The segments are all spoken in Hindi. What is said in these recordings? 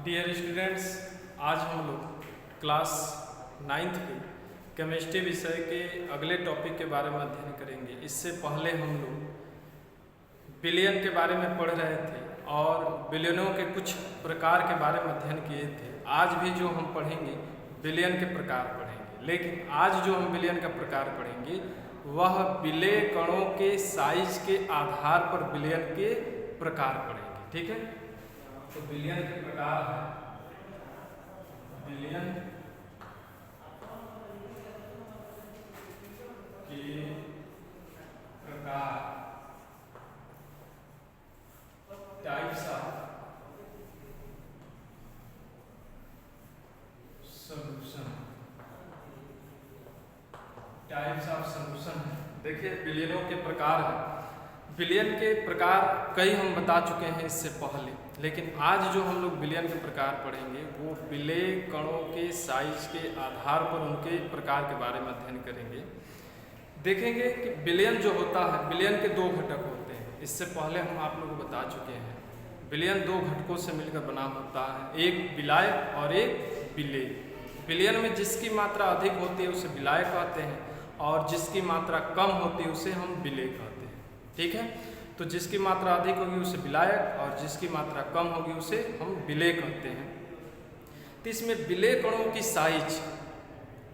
डियर स्टूडेंट्स, आज हम लोग क्लास 9th के केमिस्ट्री विषय के अगले टॉपिक के बारे में अध्ययन करेंगे। इससे पहले हम लोग बिलियन के बारे में पढ़ रहे थे और बिलियनों के कुछ प्रकार के बारे में अध्ययन किए थे। आज भी जो हम पढ़ेंगे बिलियन के प्रकार पढ़ेंगे, लेकिन आज जो हम बिलियन का प्रकार पढ़ेंगे वह विलेय कणों के साइज के आधार पर बिलियन के प्रकार पढ़ेंगे। ठीक है, तो बिलियन के प्रकार है बिलियन के प्रकार, types of solution, types of solution है। देखिए बिलियनों के प्रकार है। बिलियन के प्रकार कई हम बता चुके हैं इससे पहले, लेकिन आज जो हम लोग बिलियन के प्रकार पढ़ेंगे वो विलेय कणों के साइज के आधार पर उनके प्रकार के बारे में अध्ययन करेंगे। देखेंगे कि बिलियन जो होता है, बिलियन के दो घटक होते हैं। इससे पहले हम आप लोगों को बता चुके हैं बिलियन दो घटकों से मिलकर बना होता है, एक विलायक और एक विलेय। बिलियन में जिसकी मात्रा अधिक होती है उसे विलायक कहते हैं और जिसकी मात्रा कम होती है उसे हम विलेय कहते हैं। ठीक है, तो जिसकी मात्रा अधिक होगी उसे विलायक और जिसकी मात्रा कम होगी उसे हम विलेय कहते हैं। तो इसमें विलेय कणों की साइज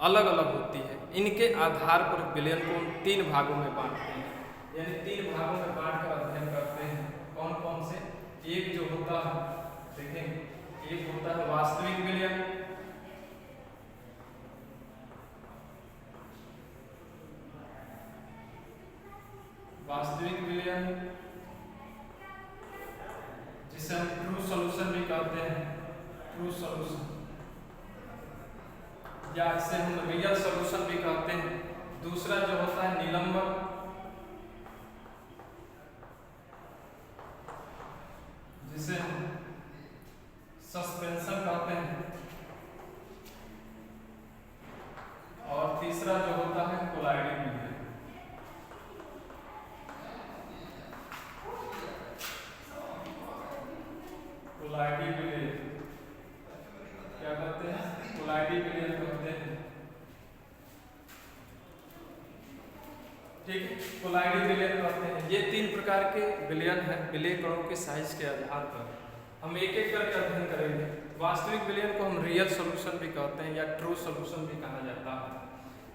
अलग अलग होती है। इनके आधार पर बिलियन को हम तीन भागों में बांटते हैं, यानी तीन भागों में बांट कर अध्ययन करते हैं। कौन कौन से? एक जो होता है, देखेंगे, एक होता है वास्तविक बिलियन, वास्तविक विलियन जिसे हम ट्रू सॉल्यूशन भी कहते हैं, ट्रू सॉल्यूशन, या इसे हम रियल सॉल्यूशन भी कहते हैं। दूसरा जो होता है निलंबन, जिसे हम सस्पेंशन कहते हैं। और तीसरा जो होता है कोलाइडिंग विलियन। कोलाइडी विलियन क्या कहते हैं? कोलाइडी विलियन कहते हैं। ठीक है, कोलाइडी विलियन कहते हैं। ये तीन प्रकार के विलियन हैं विलेय कणों के साइज के आधार पर। हम एक एक करके अध्ययन करेंगे। वास्तविक विलियन को हम रियल सॉल्यूशन भी कहते हैं या ट्रू सॉल्यूशन भी कहा जाता है।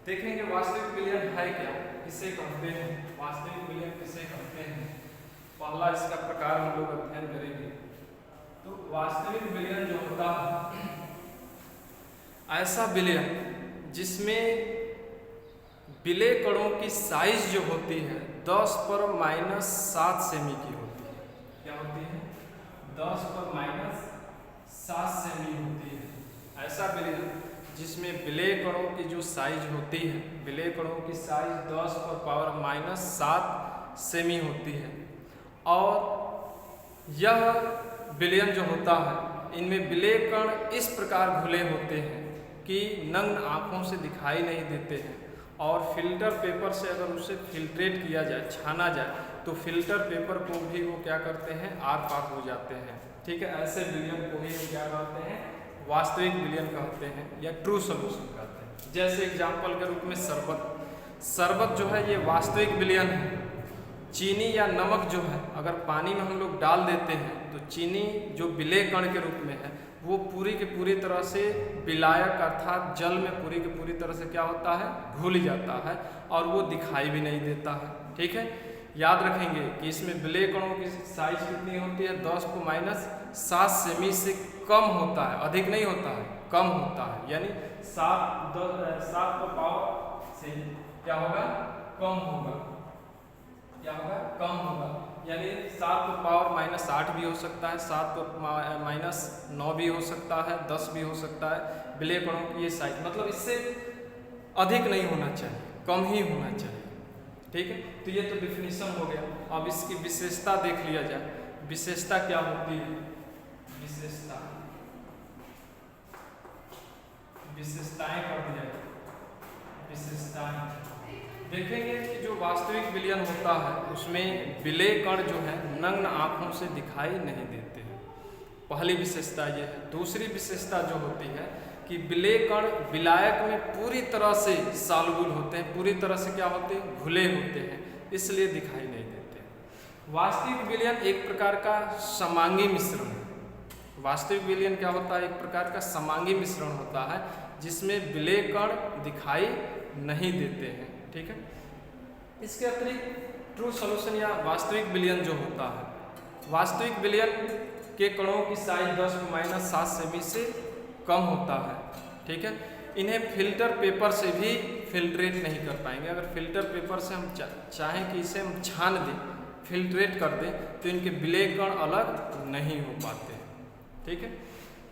देखेंगे वास्तविक विलियन है क्या, किसे कहते हैं, वास्तविक विलियन किसे कहते हैं। पहला इसका प्रकार हम लोग अध्ययन करेंगे। तो वास्तविक विलियन जो होता है ऐसा विलियन जिसमें विलेय कणों की साइज जो होती है 10⁻⁷ सेमी की होती है। क्या होती है? 10⁻⁷ सेमी होती है। ऐसा विलियन जिसमें विलेय कणों की जो साइज होती है, विलेय कणों की साइज 10⁻⁷ सेमी होती है। और यह विलियन जो होता है इनमें विलेय कण इस प्रकार घुले होते हैं कि नग्न आँखों से दिखाई नहीं देते हैं और फिल्टर पेपर से अगर उसे फिल्ट्रेट किया जाए, छाना जाए, तो फिल्टर पेपर को भी वो क्या करते हैं, आर पार हो जाते हैं। ठीक है, ऐसे विलियन को ही क्या कहते हैं, वास्तविक विलियन कहते हैं या ट्रू सॉल्यूशन कहते हैं। जैसे एग्जाम्पल के रूप में शरबत जो है ये वास्तविक विलियन है। चीनी या नमक जो है अगर पानी में हम लोग डाल देते हैं तो चीनी जो विलेय कण के रूप में है वो पूरी की पूरी तरह से विलायक अर्थात जल में पूरी की पूरी तरह से क्या होता है, घुल जाता है और वो दिखाई भी नहीं देता है। ठीक है, याद रखेंगे कि इसमें विलेय कणों की साइज कितनी होती है, 10⁻⁷ सेमी से कम होता है, अधिक नहीं होता है, कम होता है। यानी 7 को पावर से क्या होगा, कम होगा। क्या होगा, कम होगा। यानी 7 को पावर -8 भी हो सकता है, 7 को -9 भी हो सकता है, 10 भी हो सकता है। विलेय कणों की ये साइज मतलब इससे अधिक नहीं होना चाहिए, कम ही होना चाहिए। ठीक है, तो ये तो डिफिनीशन हो गया। अब इसकी विशेषता देख लिया जाए। विशेषता क्या होती है? विशेषताएं कर दिया जाए। विशेषताएं देखेंगे कि जो वास्तविक विलियन होता है उसमें विलेय कण जो है नग्न आँखों से दिखाई नहीं देते हैं। पहली विशेषता ये है। दूसरी विशेषता जो होती है कि विलेय कण विलायक में पूरी तरह से सॉल्युबल होते हैं, पूरी तरह से क्या होते हैं, घुले होते हैं, इसलिए दिखाई नहीं देते। वास्तविक विलयन एक प्रकार का समांगी मिश्रण है। वास्तविक विलयन क्या होता है, एक प्रकार का समांगी मिश्रण होता है जिसमें विलेय कण दिखाई नहीं देते हैं, ठीक है। इसके अतिरिक्त ट्रू सॉल्यूशन या वास्तविक विलयन जो होता है, वास्तविक विलयन के कणों की साइज 10⁻7 सेमी से कम होता है, ठीक है। इन्हें फिल्टर पेपर से भी फिल्ट्रेट नहीं कर पाएंगे। अगर फिल्टर पेपर से हम चाहें कि इसे हम छान दें, फिल्ट्रेट कर दें, तो इनके विलेय कण अलग नहीं हो पाते, ठीक है।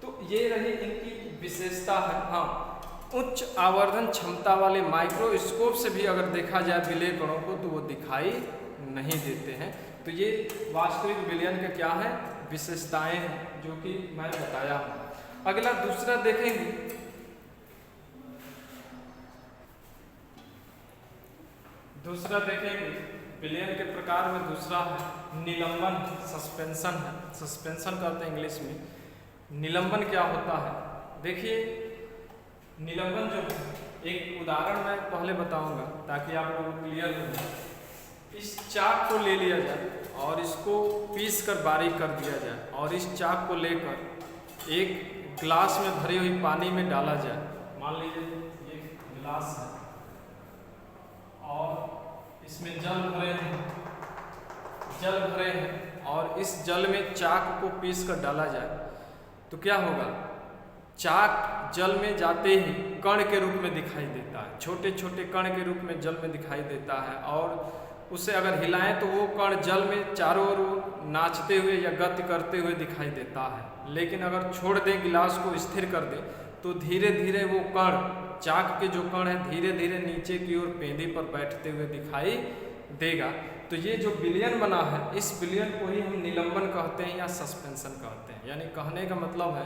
तो ये रही इनकी विशेषता है। हाँ, उच्च आवर्धन क्षमता वाले माइक्रोस्कोप से भी अगर देखा जाए विलेय कणों को तो वो दिखाई नहीं देते हैं। तो ये वास्तविक विलयन के क्या है, विशेषताएं हैं जो कि मैं बताया हूँ। अगला दूसरा देखेंगे, विलयन के प्रकार में दूसरा है निलंबन, सस्पेंशन है। सस्पेंशन कहते हैं इंग्लिश में। निलंबन क्या होता है, देखिए निलंबन जो है, एक उदाहरण मैं पहले बताऊंगा ताकि आप लोगों को क्लियर हो जाए। इस चाक को ले लिया जाए और इसको पीस कर बारीक कर दिया जाए और इस चाक को लेकर एक ग्लास में भरी हुई पानी में डाला जाए। मान लीजिए ये गिलास है और इसमें जल भरे हैं और इस जल में चाक को पीस कर डाला जाए तो क्या होगा, चाक जल में जाते ही कण के रूप में दिखाई देता है, छोटे छोटे कण के रूप में जल में दिखाई देता है। और उसे अगर हिलाएं तो वो कण जल में चारों ओर नाचते हुए या गति करते हुए दिखाई देता है। लेकिन अगर छोड़ दें, गिलास को स्थिर कर दें, तो धीरे धीरे वो कण, चाक के जो कण है, धीरे धीरे नीचे की ओर पेंदी पर बैठते हुए दिखाई देगा। तो ये जो विलयन बना है, इस विलयन को ही हम निलंबन कहते हैं या सस्पेंशन कहते हैं। यानी कहने का मतलब है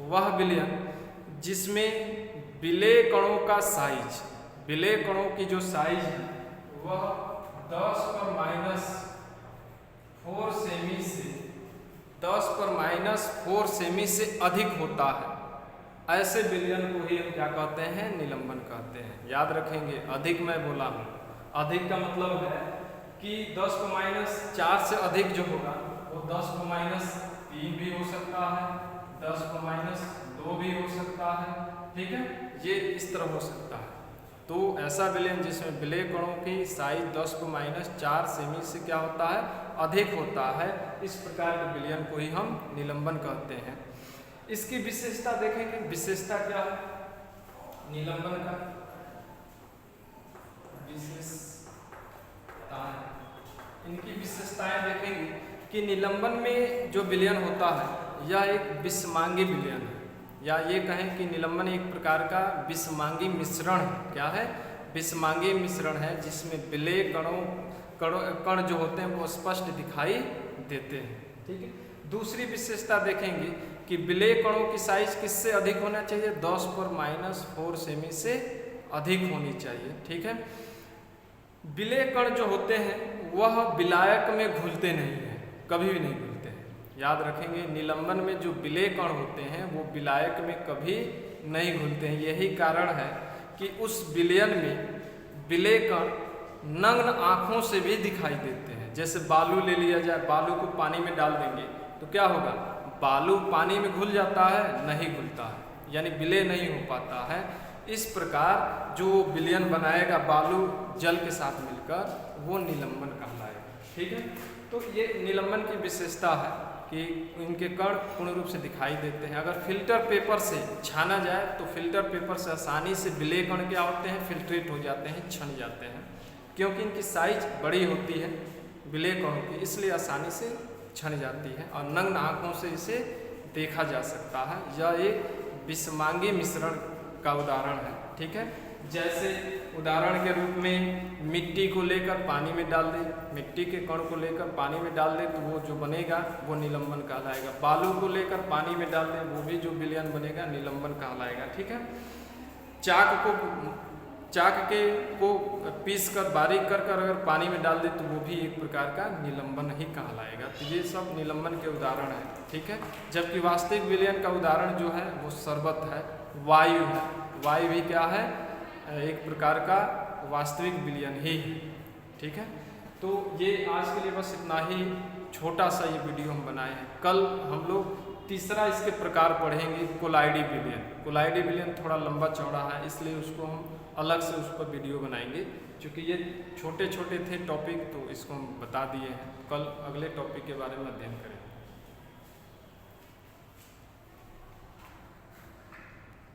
वह विलयन जिसमें विलेय कणों का साइज, विलेय कणों की जो साइज है वह 10⁻⁴ सेमी से 10⁻⁴ सेमी से अधिक होता है। ऐसे विलयन को ही हम क्या कहते हैं, निलंबन कहते हैं। याद रखेंगे, अधिक मैं बोला हूँ, अधिक का मतलब है कि 10⁻⁴ से अधिक जो होगा वो 10⁻³ भी हो सकता है, 10⁻² भी हो सकता है, ठीक है। ये इस तरह हो सकता है। तो ऐसा विलयन जिसमें विलेय कणों की साइज 10⁻⁴ सेमी से क्या होता है, अधिक होता है, इस प्रकार के विलयन को ही हम निलंबन कहते हैं। इसकी विशेषता देखेंगे, विशेषता क्या है निलंबन का, इनकी विशेषताएं देखेंगे कि निलंबन में जो विलयन होता है यह एक विषमांगी विलयन है, या ये कहें कि निलंबन एक प्रकार का विषमांगी मिश्रण है। क्या है, विषमांगी मिश्रण है जिसमें विलेय कण जो होते हैं वो स्पष्ट दिखाई देते हैं, ठीक है। दूसरी विशेषता देखेंगे कि विलेय कणों की साइज किससे अधिक होना चाहिए, 10⁻⁴ सेमी से अधिक होनी चाहिए, ठीक है। विलेय कण जो होते हैं वह विलायक में घुलते नहीं हैं, कभी भी नहीं घुलते हैं। याद रखेंगे, निलंबन में जो विलेय कण होते हैं वो विलायक में कभी नहीं घुलते हैं। यही कारण है कि उस विलयन में विलेय कण नग्न आँखों से भी दिखाई देते हैं। जैसे बालू ले लिया जाए, बालू को पानी में डाल देंगे तो क्या होगा, बालू पानी में घुल जाता है, नहीं घुलता है, यानी विलेय नहीं हो पाता है। इस प्रकार जो विलयन बनाएगा बालू जल के साथ मिलकर, वो निलंबन कहलाएगा, ठीक है। तो ये निलंबन की विशेषता है कि इनके कण पूर्ण रूप से दिखाई देते हैं। अगर फिल्टर पेपर से छाना जाए तो फिल्टर पेपर से आसानी से विलेय कण क्या होते हैं, फिल्ट्रेट हो जाते हैं, छन जाते हैं, क्योंकि इनकी साइज बड़ी होती है विलेय कणों की, इसलिए आसानी से छन जाती है और नग्न आँखों से इसे देखा जा सकता है। यह एक विषमांगी मिश्रण का उदाहरण है, ठीक है। जैसे उदाहरण के रूप में मिट्टी को लेकर पानी में डाल दें, मिट्टी के कण को लेकर पानी में डाल दें तो वो जो बनेगा वो निलंबन कहलाएगा। बालू को लेकर पानी में डाल दें, वो भी जो विलयन बनेगा निलंबन कहलाएगा, ठीक है। चाक को चाक के को पीस कर बारीक कर कर अगर पानी में डाल दे तो वो भी एक प्रकार का निलंबन ही कहलाएगा। तो ये सब निलंबन के उदाहरण है, ठीक है। जबकि वास्तविक विलयन का उदाहरण जो है वो शरबत है, वायु है। वायु भी क्या है, एक प्रकार का वास्तविक विलयन ही है, ठीक है। तो ये आज के लिए बस इतना ही छोटा सा ये वीडियो हम बनाए हैं। कल हम लोग तीसरा इसके प्रकार पढ़ेंगे, कोलाइडी विलयन। कोलाइडी विलयन थोड़ा लंबा चौड़ा है, इसलिए उसको हम अलग से उस पर वीडियो बनाएंगे, क्योंकि ये छोटे छोटे थे टॉपिक, तो इसको हम बता दिए हैं। कल अगले टॉपिक के बारे में अध्ययन करेंगे।